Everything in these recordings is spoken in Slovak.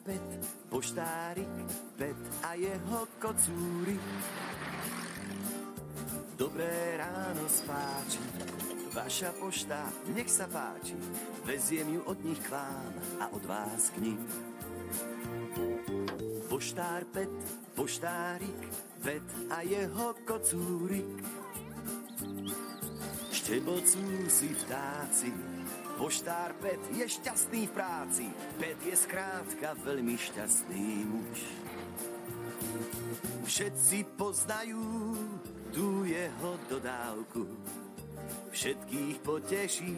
Pet, poštárik, Pet a jeho kocúrik. Dobré ráno spáči, vaša pošta, nech sa páči, veziem ju od nich k vám a od vás k nim. Poštár Pet, poštárik, Pet a jeho kocúrik. Štebocú si vtáci, poštár Pet je šťastný v práci, Pet je skrátka veľmi šťastný muž. Všetci poznajú tú jeho dodávku, všetkých poteší,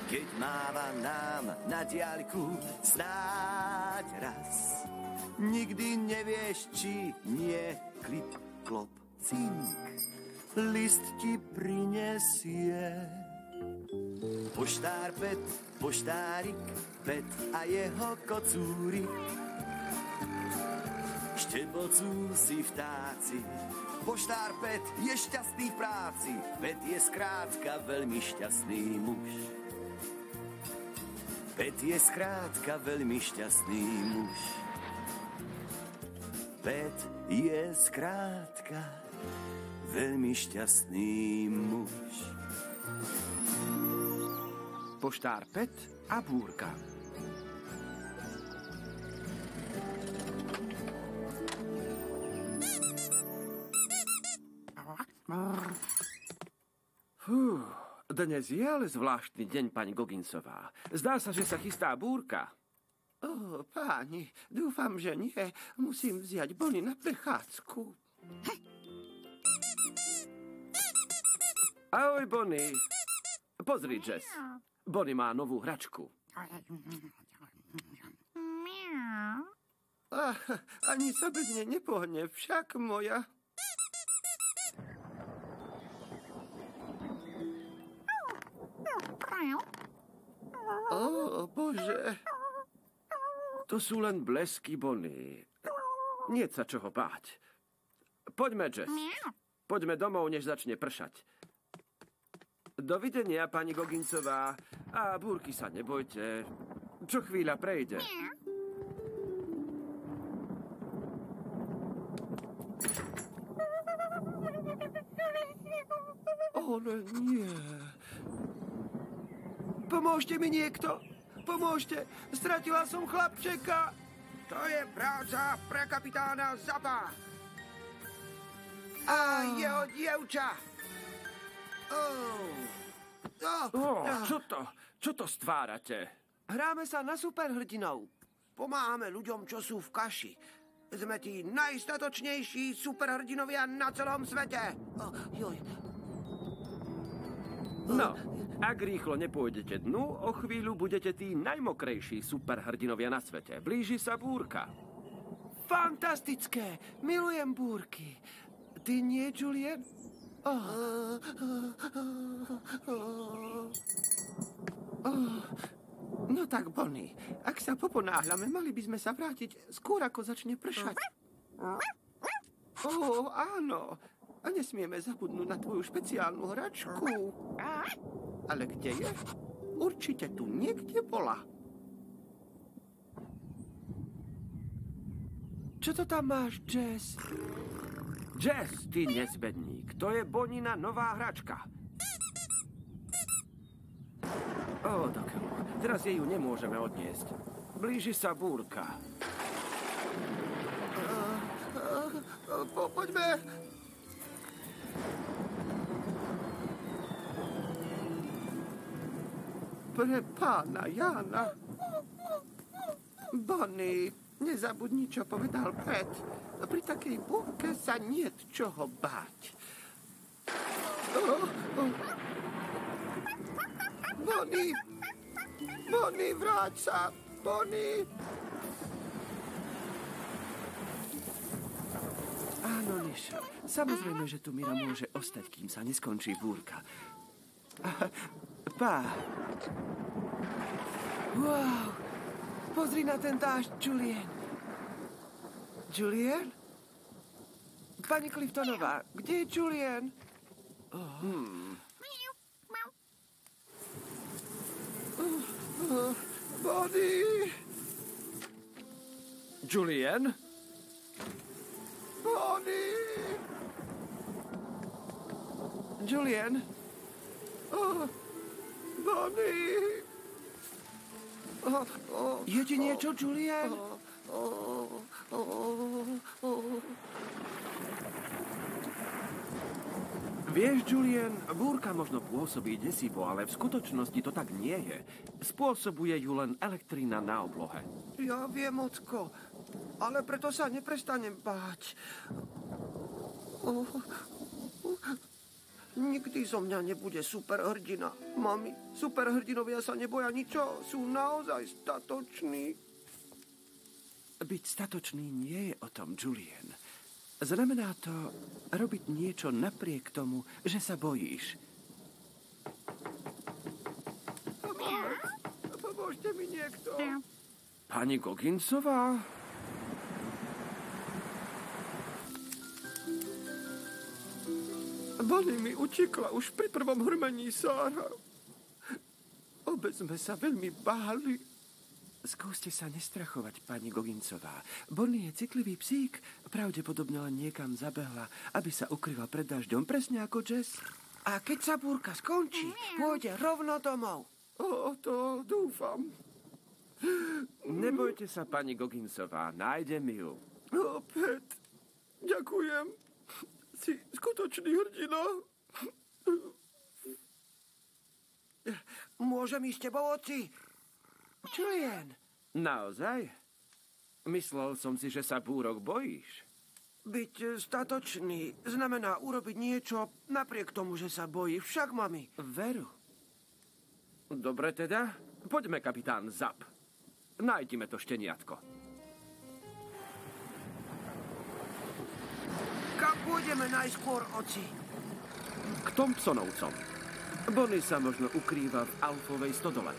keď máva nám na diaľku. Snáď raz, nikdy nevieš, či nie, klip, klop, cink, list ti prinesie. Poštár Pet, poštárik, Pet a jeho kocúrik. Štebocú si vtáci, poštár Pet je šťastný v práci, Pet je skrátka veľmi šťastný muž. Pet je skrátka veľmi šťastný muž. Pet je skrátka veľmi šťastný muž. Poštár Pet a búrka. Dnes je ale zvláštny deň, pani Gogginsová. Zdá sa, že sa chystá búrka. Páni, dúfam, že nie. Musím vziať Bonnie na prechádzku. Ahoj, Bonnie. Pozri, Jess. Bonnie má novú hračku. Ani sa bez nej nepohne, však moja. Bože. To sú len blesky, Bonnie. Nie sa čoho báť. Poďme, Jess. Poďme domov, než začne pršať. Dovidenia, pani Gogginsová. A búrky sa nebojte. Čo chvíľa prejde. Ale nie. Pomôžte mi niekto. Pomôžte. Stratila som chlapčeka. To je práca pre kapitána Zappa. A jeho dievča. Čo to stvárate? Hráme sa na superhrdinov. Pomáhame ľuďom, čo sú v kaši. Sme tí najstatočnejší superhrdinovia na celom svete. No, ak rýchlo nepôjdete dnu, o chvíľu budete tí najmokrejší superhrdinovia na svete. Blíži sa búrka. Fantastické. Milujem búrky. Ty nie, Julien? No tak, Bonnie, ak sa poponáhľame, mali by sme sa vrátiť skôr, ako začne pršať. Áno. A nesmieme zabudnúť na tvoju špeciálnu hračku. Ale kde je? Určite tu niekde bola. Čo to tam máš, Jess? Jess, ty nezbedník. To je Bonina nová hračka. Dokeľu. Teraz jej ju nemôžeme odniesť. Blíži sa búrka. Poďme. Pre pána Jána. Bonnie, nezabudni, čo povedal Pet. Pri takej búrke sa niet čoho báť. Bonnie, vráť sa. Bonnie. Áno, Niša. Samozrejme, že tu Mira môže ostať, kým sa neskončí búrka. Wow. Pozri na ten dážď, Julien. Julien? Pani Cliftonová, kde je Julien? Bonnie! Julien? Bonnie! Julien? Bonnie! Je ti niečo, Julien? Vieš, Julien, búrka možno pôsobí desivo, ale v skutočnosti to tak nie je. Spôsobuje ju len elektrina na oblohe. Ja viem, ocko, ale preto sa neprestanem báť. Nikdy zo mňa nebude superhrdina. Mami, superhrdinovia sa neboja ničo, sú naozaj statoční. Byť statočný nie je o tom, Julien. Znamená to robiť niečo napriek tomu, že sa bojíš. Pomôžte mi niekto. Pani Gogginsová? Bonnie mi utekla už pri prvom hrmení Sára. Obe sme sa veľmi báli. Skúste sa nestrachovať, pani Gogginsová. Bonnie je citlivý psík. Pravdepodobne len niekam zabehla, aby sa ukryla pred dažďom, presne ako Jess. A keď sa búrka skončí, pôjde rovno domov. To dúfam. Nebojte sa, pani Gogginsová, nájdem ju. Pet, ďakujem. Si skutočný hrdina. Môžem ísť s tebou, oci? Julien. Naozaj? Myslel som si, že sa búrok bojíš. Byť statočný znamená urobiť niečo napriek tomu, že sa bojí. Však, mami. Veru. Dobre teda, poďme, kapitán Zap. Nájdime to šteniatko. Kam pôjdeme najskôr, oci? K Thompsonovcom. Bonnie sa možno ukrýva v Alfovej stodole.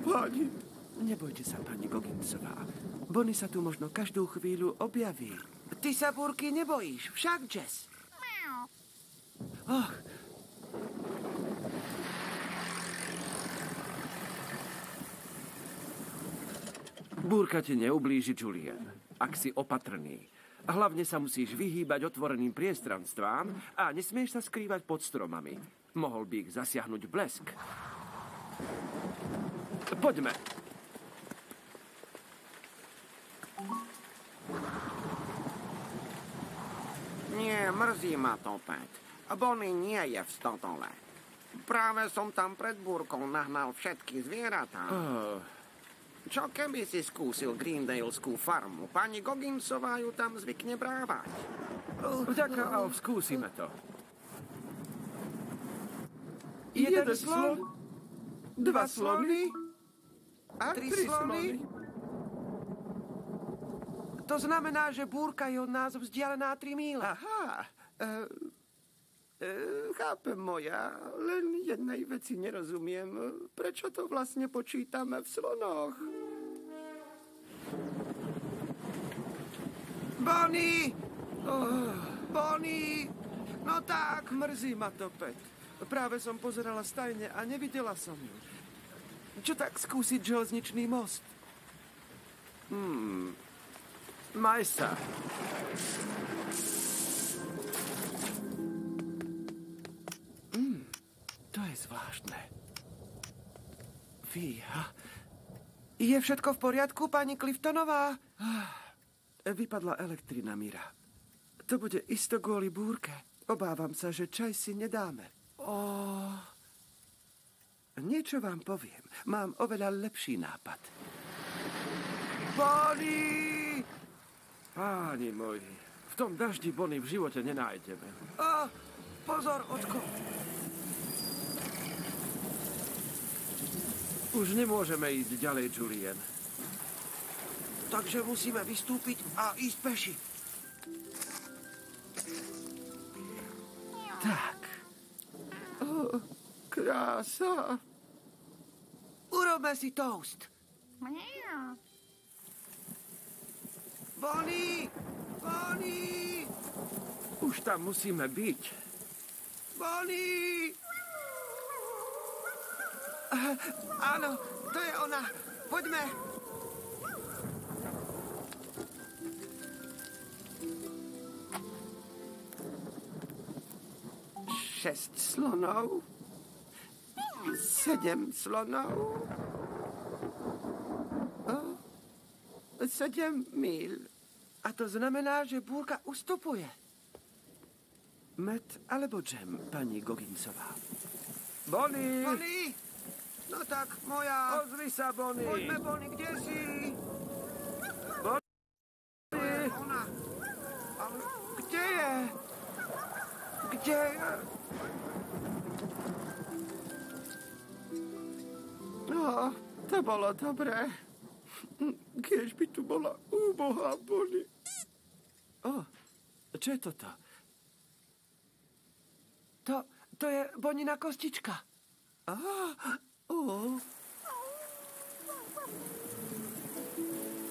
Páni. Nebojte sa, pani Gogginsová. Bonnie sa tu možno každú chvíľu objaví. Ty sa búrky nebojíš, však, Jess? Och. Búrka ti neublíži, Julien, ak si opatrný. Hlavne sa musíš vyhýbať otvoreným priestranstvám a nesmieš sa skrývať pod stromami. Mohol by ich zasiahnuť blesk. Poďme. Nie, mrzí ma to, Pet. Bonnie nie je v stodole. Práve som tam pred búrkou nahnal všetky zvieratá. Čo keby si skúsil Greendaleskú farmu? Pani Gogginsová ju tam zvykne brávať. Vďaka, Alf, skúsime to. Jeden slon, dva slony a Tri tri slony. slony. To znamená, že búrka je od nás vzdialená 3 míle. Aha, chápem moja, len jednej veci nerozumiem. Prečo to vlastne počítame v slonoch? Bonnie! Bonnie! No tak, Mrzí ma to, Pet. Práve som pozerala stajne a nevidela som ju. Čo tak skúsiť železničný most? Maj sa. To je zvláštne. Fíha. je všetko v poriadku, pani Cliftonová? Vypadla elektrina, Mira. To bude isto kvôli búrke. Obávam sa, že čaj si nedáme. Niečo vám poviem. Mám oveľa lepší nápad. Bonnie! Páni moji, v tom daždi Bonnie v živote nenájdeme. Pozor, ocko. Už nemôžeme ísť ďalej, Julien. Takže musíme vystúpiť a ísť peši. Tak. Krása. Urobme si toast. Bonnie! Bonnie! Už tam musíme byť. Bonnie! Áno, to je ona. Poďme. Šesť slonov. 7 slonov. 7 míľ. A to znamená, že búrka ustupuje. Med alebo džem, pani Gogginsová? Bonnie! Bonnie? No tak, moja. Ozvi sa, Bonnie! Poďme, Bonnie, kde si? Bonnie! Ona. Ale Kde je? Kde je? No, to bolo dobré. Kiež by tu bola úbohá Bonnie. Čo je toto? To je Bonina kostička.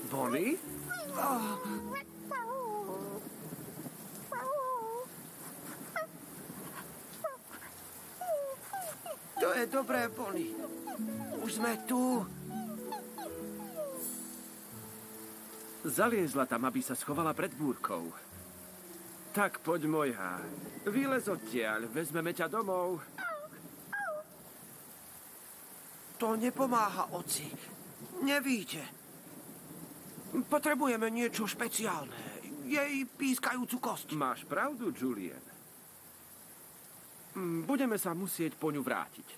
Bonnie? to je dobré, Bonnie. Už sme tu. Zaliezla tam, aby sa schovala pred búrkou. Tak poď, moja. Vylez odtiaľ, vezmeme ťa domov. To nepomáha, oci. Nevíte. Potrebujeme niečo špeciálne. Jej pískajúcu kosť. Máš pravdu, Julien. Budeme sa musieť po ňu vrátiť.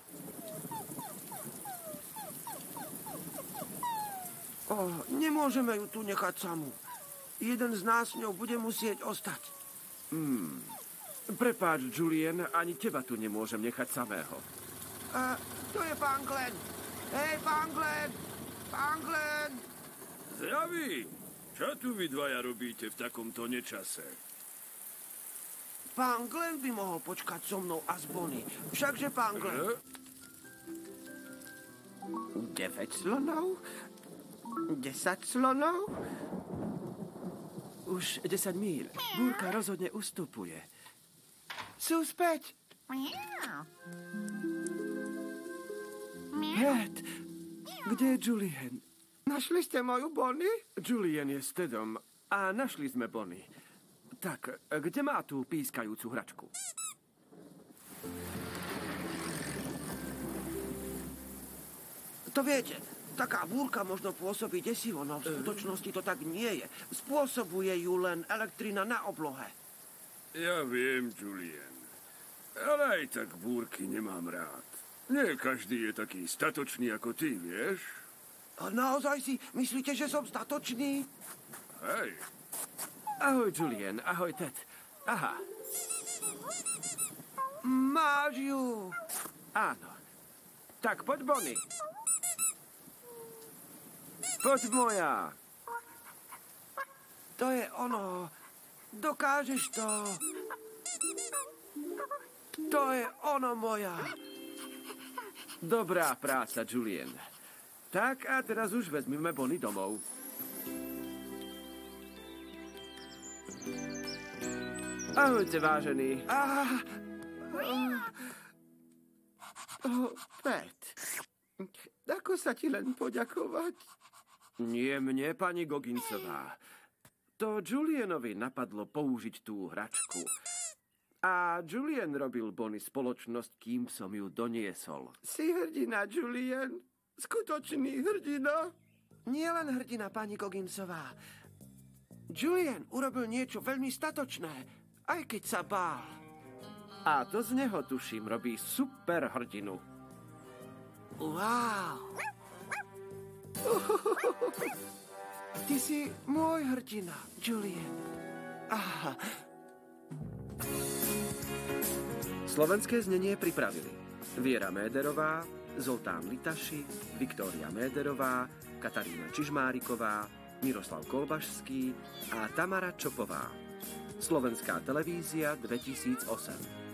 Nemôžeme ju tu nechať samú. Jeden z nás s ňou bude musieť ostať. Prepáč, Julien, ani teba tu nemôžem nechať samého. To je pán Glenn. Hej, pán Glenn! Pán Glenn! Zdraví! Čo tu vy dvaja robíte v takomto nečase? Pán Glenn by mohol počkať so mnou a s Bonnie. Všakže, pán Glenn? 9 slonov? 10 slonov? Už 10 míľ. Búrka rozhodne ustupuje. Sú späť. Hed, kde je Julien? Našli ste moju Bonnie? Julien je s Tedom a našli sme Bonnie. Tak, kde má tú pískajúcu hračku? To viete, taká búrka možno pôsobí desivo, no v skutočnosti to tak nie je. Spôsobuje ju len elektrina na oblohe. Ja viem, Julien. Ale aj tak búrky nemám rád. Nie každý je taký statočný ako ty, vieš? A naozaj si myslíte, že som statočný? Hej, Ahoj, Julien. Ahoj, Ted. Aha, Máš ju. áno. Tak poď, Bonnie. Poď, moja. To je ono. Dokážeš to. To je ono, moja. Dobrá práca, Julien. Tak a teraz už vezmime Bonnie domov. Ahojte, vážení. Pat, ako sa ti len poďakovať? Nie mne, pani Gogginsová. To Julienovi napadlo použiť tú hračku. A Julien robil Bonnie spoločnosť, kým som ju doniesol. Si hrdina, Julien. Skutočný hrdina. Nie len hrdina, pani Gogginsová. Julien urobil niečo veľmi statočné, aj keď sa bál. A to z neho, tuším, robí super hrdinu. Wow. Ty si môj hrdina, Julien. Aha. Slovenské znenie pripravili Viera Méderová, Zoltán Litaši, Viktória Méderová, Katarína Čižmáriková, Miroslav Kolbašský a Tamara Čopová. Slovenská televízia 2008.